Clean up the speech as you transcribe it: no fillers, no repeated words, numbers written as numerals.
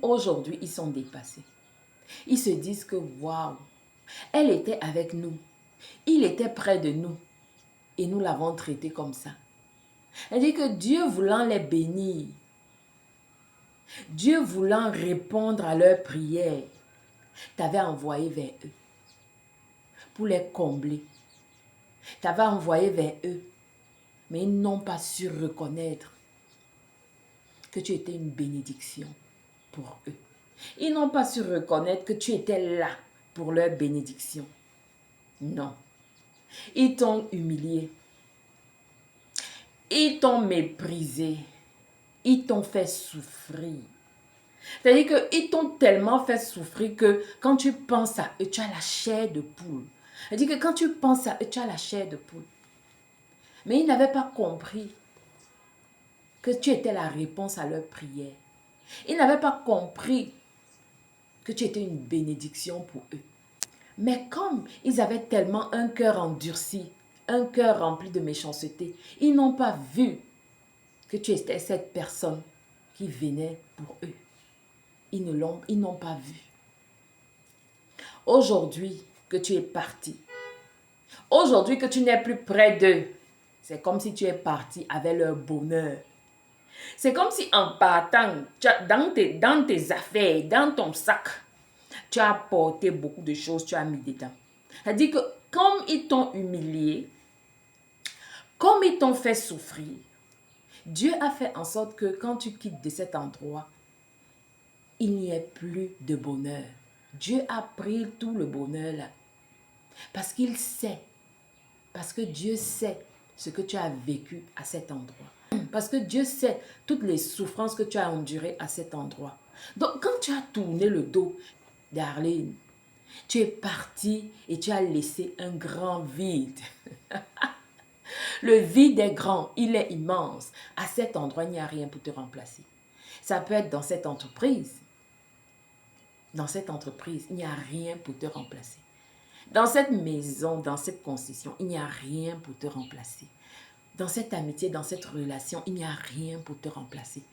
Aujourd'hui, ils sont dépassés. Ils se disent que waouh, elle était avec nous. Il était près de nous. Et nous l'avons traité comme ça. C'est-à-dire que Dieu voulant les bénir, Dieu voulant répondre à leurs prières, t'avait envoyé vers eux pour les combler. T'avais envoyé vers eux, mais ils n'ont pas su reconnaître que tu étais une bénédiction pour eux. Ils n'ont pas su reconnaître que tu étais là pour leur bénédiction. Non. Ils t'ont humilié. Ils t'ont méprisé. Ils t'ont fait souffrir. C'est-à-dire qu'ils t'ont tellement fait souffrir que quand tu penses à eux, tu as la chair de poule. C'est-à-dire que quand tu penses à eux, tu as la chair de poule. Mais ils n'avaient pas compris que tu étais la réponse à leur prière. Ils n'avaient pas compris que tu étais une bénédiction pour eux. Mais comme ils avaient tellement un cœur endurci, un cœur rempli de méchanceté, ils n'ont pas vu que tu étais cette personne qui venait pour eux. Ils n'ont pas vu. Aujourd'hui que tu es parti, aujourd'hui que tu n'es plus près d'eux, c'est comme si tu es parti avec leur bonheur. C'est comme si en partant, dans tes affaires, dans ton sac, tu as apporté beaucoup de choses, tu as mis dedans. C'est-à-dire que comme ils t'ont humilié, comme ils t'ont fait souffrir, Dieu a fait en sorte que quand tu quittes de cet endroit, il n'y ait plus de bonheur. Dieu a pris tout le bonheur là. Parce qu'il sait, parce que Dieu sait ce que tu as vécu à cet endroit. Parce que Dieu sait toutes les souffrances que tu as endurées à cet endroit. Donc quand tu as tourné le dos, Darlene, tu es parti et tu as laissé un grand vide. Le vide est grand, il est immense. À cet endroit, il n'y a rien pour te remplacer. Ça peut être dans cette entreprise. Dans cette entreprise, il n'y a rien pour te remplacer. Dans cette maison, dans cette concession, il n'y a rien pour te remplacer. Dans cette amitié, dans cette relation, il n'y a rien pour te remplacer.